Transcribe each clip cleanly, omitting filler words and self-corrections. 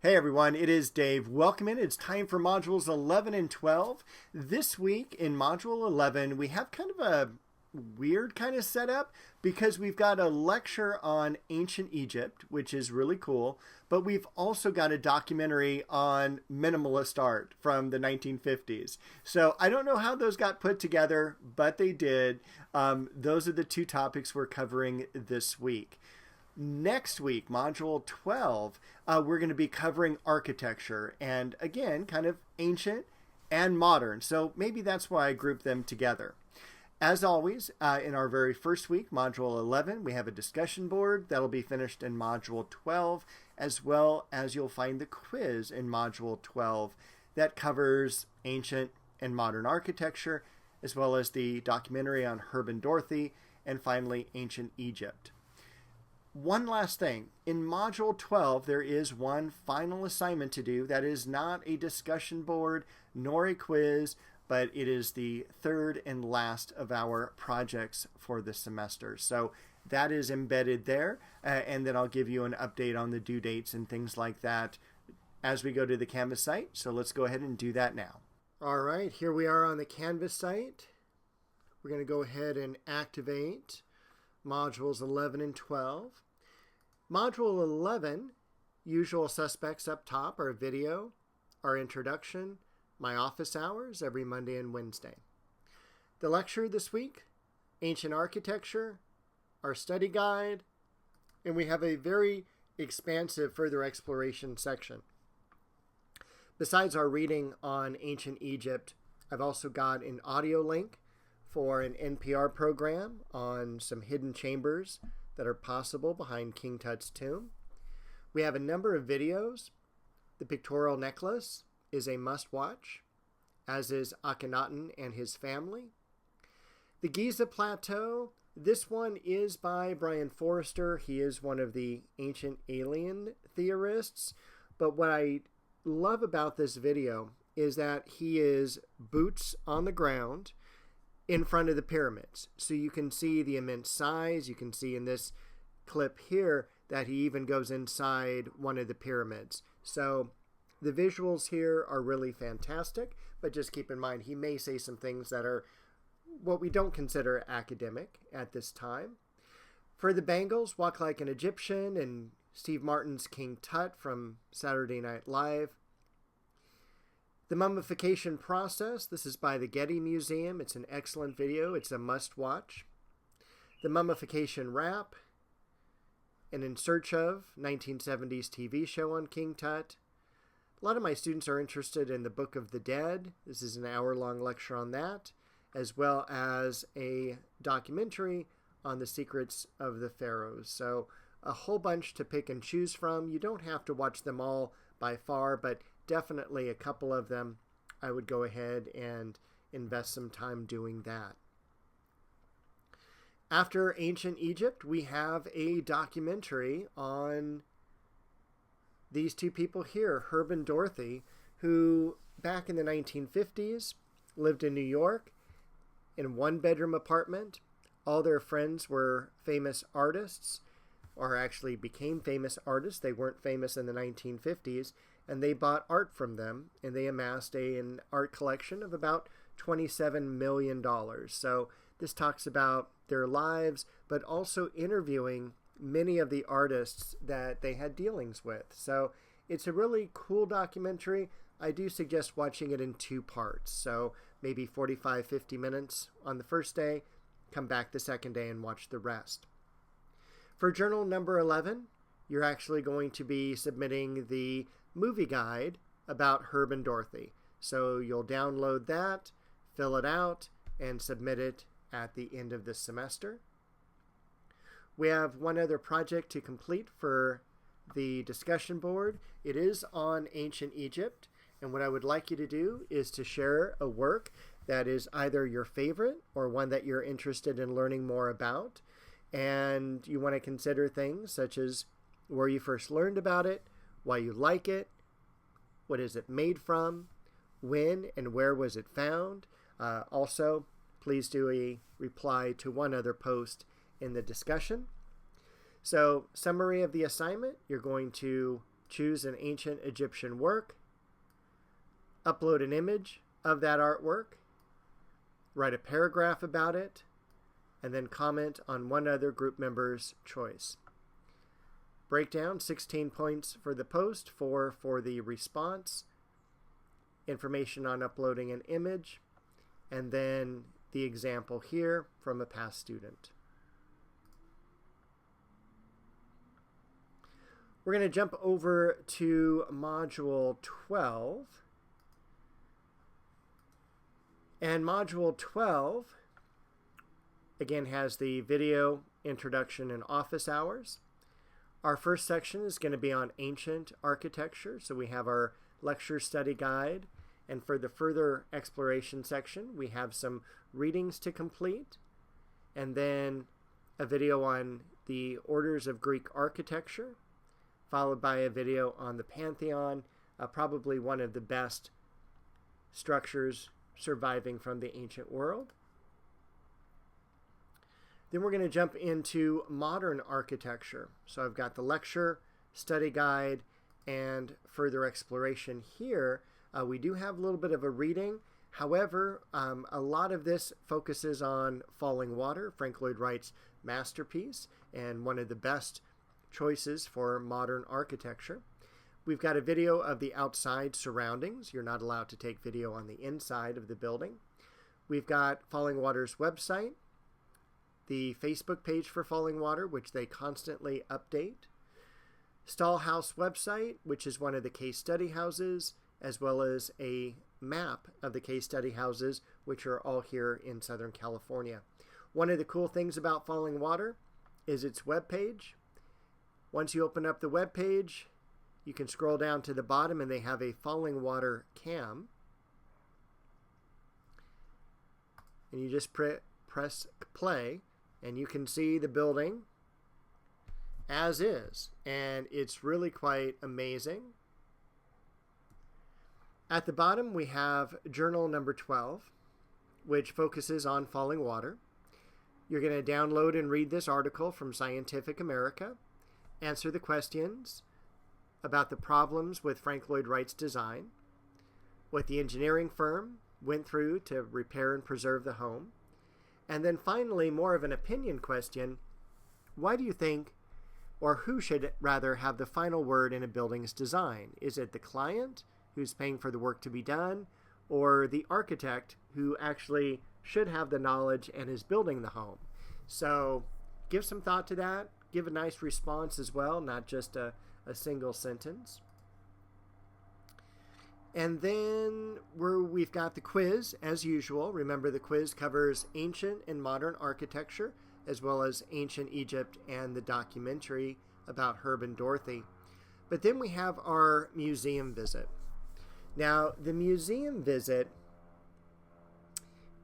Hey everyone, it is Dave. Welcome in. It's time for modules 11 and 12. This week in module 11, we have kind of a weird kind of setup because we've got a lecture on ancient Egypt, which is really cool, but we've also got a documentary on minimalist art from the 1950s. So I don't know how those got put together, but they did. Those are the two topics we're covering this week. Next week, module 12, we're going to be covering architecture and, again, kind of ancient and modern. So maybe that's why I grouped them together. As always, in our very first week, module 11, we have a discussion board that'll be finished in module 12, as well as you'll find the quiz in module 12 that covers ancient and modern architecture, as well as the documentary on Herb and Dorothy, and finally, ancient Egypt. One last thing. In Module 12, there is one final assignment to do that is not a discussion board nor a quiz, but it is the third and last of our projects for the semester. So that is embedded there, and then I'll give you an update on the due dates and things like that as we go to the Canvas site. So let's go ahead and do that now. All right, here we are on the Canvas site. We're going to go ahead and activate modules 11 and 12. Module 11, usual suspects up top are video, our introduction, my office hours every Monday and Wednesday. The lecture this week, ancient architecture, our study guide, and we have a very expansive further exploration section. Besides our reading on ancient Egypt, I've also got an audio link for an NPR program on some hidden chambers that are possible behind King Tut's tomb. We have a number of videos. The pictorial necklace is a must-watch, as is Akhenaten and his family. The Giza Plateau, this one is by Brian Forrester. He is one of the ancient alien theorists. But what I love about this video is that he is boots on the ground in front of the pyramids. So you can see the immense size. You can see in this clip here that he even goes inside one of the pyramids. So the visuals here are really fantastic, but just keep in mind he may say some things that are what we don't consider academic at this time. For the Bangles, Walk Like an Egyptian and Steve Martin's King Tut from Saturday Night Live. The Mummification Process, this is by the Getty Museum. It's an excellent video. It's a must-watch. The Mummification Rap, an In Search Of 1970s TV show on King Tut. A lot of my students are interested in the Book of the Dead. This is an hour-long lecture on that, as well as a documentary on the secrets of the pharaohs. So a whole bunch to pick and choose from. You don't have to watch them all by far, but definitely a couple of them, I would go ahead and invest some time doing that. After ancient Egypt, we have a documentary on these two people here, Herb and Dorothy, who back in the 1950s lived in New York in a one-bedroom apartment. All their friends were famous artists, or actually became famous artists. They weren't famous in the 1950s. And they bought art from them, and they amassed an art collection of about $27 million. So this talks about their lives, but also interviewing many of the artists that they had dealings with. So it's a really cool documentary. I do suggest watching it in two parts. So maybe 45, 50 minutes on the first day, come back the second day and watch the rest. For journal number 11, you're actually going to be submitting the movie guide about Herb and Dorothy. So you'll download that, fill it out, and submit it at the end of the semester. We have one other project to complete for the discussion board. It is on ancient Egypt, and what I would like you to do is to share a work that is either your favorite or one that you're interested in learning more about. And you want to consider things such as where you first learned about it, why you like it, what is it made from, when and where was it found. Also, please do a reply to one other post in the discussion. So, summary of the assignment, you're going to choose an ancient Egyptian work, upload an image of that artwork, write a paragraph about it, and then comment on one other group member's choice. Breakdown: 16 points for the post, 4 for the response, information on uploading an image, and then the example here from a past student. We're going to jump over to Module 12. And Module 12, again, has the video, introduction, and office hours. Our first section is going to be on ancient architecture. So we have our lecture study guide. And for the further exploration section, we have some readings to complete. And then a video on the orders of Greek architecture, followed by a video on the Pantheon, probably one of the best structures surviving from the ancient world. Then we're going to jump into modern architecture. So I've got the lecture, study guide, and further exploration here. We do have a little bit of a reading. However, a lot of this focuses on Falling Water, Frank Lloyd Wright's masterpiece, and one of the best choices for modern architecture. We've got a video of the outside surroundings. You're not allowed to take video on the inside of the building. We've got Falling Water's website, the Facebook page for Falling Water, which they constantly update, Stall House website, which is one of the case study houses, as well as a map of the case study houses, which are all here in Southern California. One of the cool things about Falling Water is its webpage. Once you open up the web page, you can scroll down to the bottom and they have a Falling Water cam. And you just press play and you can see the building as is. And it's really quite amazing. At the bottom we have journal number 12, which focuses on Falling Water. You're going to download and read this article from Scientific America. Answer the questions about the problems with Frank Lloyd Wright's design, what the engineering firm went through to repair and preserve the home, and then finally, more of an opinion question: why do you think, or who should rather have the final word in a building's design? Is it the client who's paying for the work to be done, or the architect who actually should have the knowledge and is building the home? So give some thought to that. Give a nice response as well, not just a single sentence. And then we've got the quiz, as usual. Remember, the quiz covers ancient and modern architecture, as well as ancient Egypt and the documentary about Herb and Dorothy. But then we have our museum visit. Now, the museum visit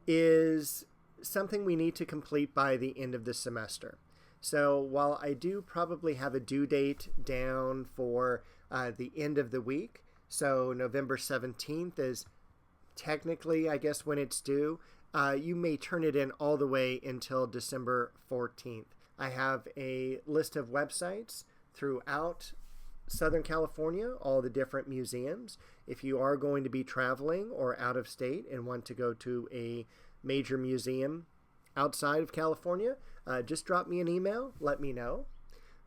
is something we need to complete by the end of the semester. So while I do probably have a due date down for the end of the week, so November 17th is technically, I guess, when it's due, you may turn it in all the way until December 14th. I have a list of websites throughout Southern California, all the different museums. If you are going to be traveling or out of state and want to go to a major museum outside of California, just drop me an email, let me know.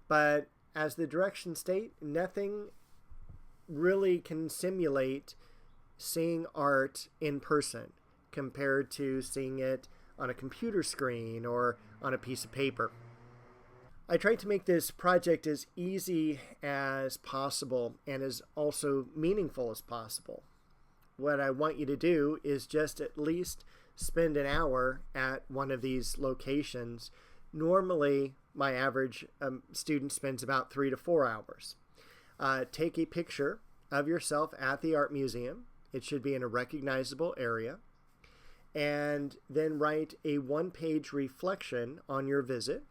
But as the directions state, nothing really can simulate seeing art in person compared to seeing it on a computer screen or on a piece of paper. I tried to make this project as easy as possible and as also meaningful as possible. What I want you to do is just at least spend an hour at one of these locations. Normally, my average student spends about 3 to 4 hours. Take a picture of yourself at the art museum. It should be in a recognizable area. And then write a one-page reflection on your visit.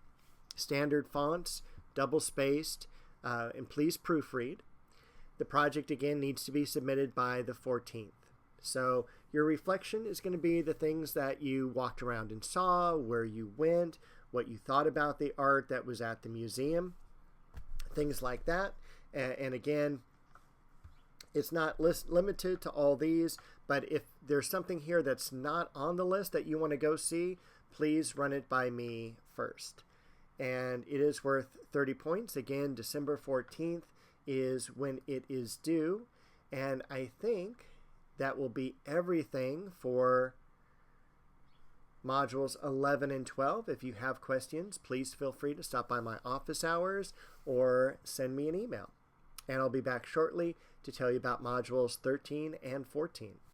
Standard fonts, double-spaced, and please proofread. The project, again, needs to be submitted by the 14th. So your reflection is going to be the things that you walked around and saw, where you went, what you thought about the art that was at the museum, things like that. And again, it's not limited to all these, but if there's something here that's not on the list that you want to go see, please run it by me first. And it is worth 30 points. Again, December 14th is when it is due. And I think that will be everything for modules 11 and 12. If you have questions, please feel free to stop by my office hours or send me an email. And I'll be back shortly to tell you about modules 13 and 14.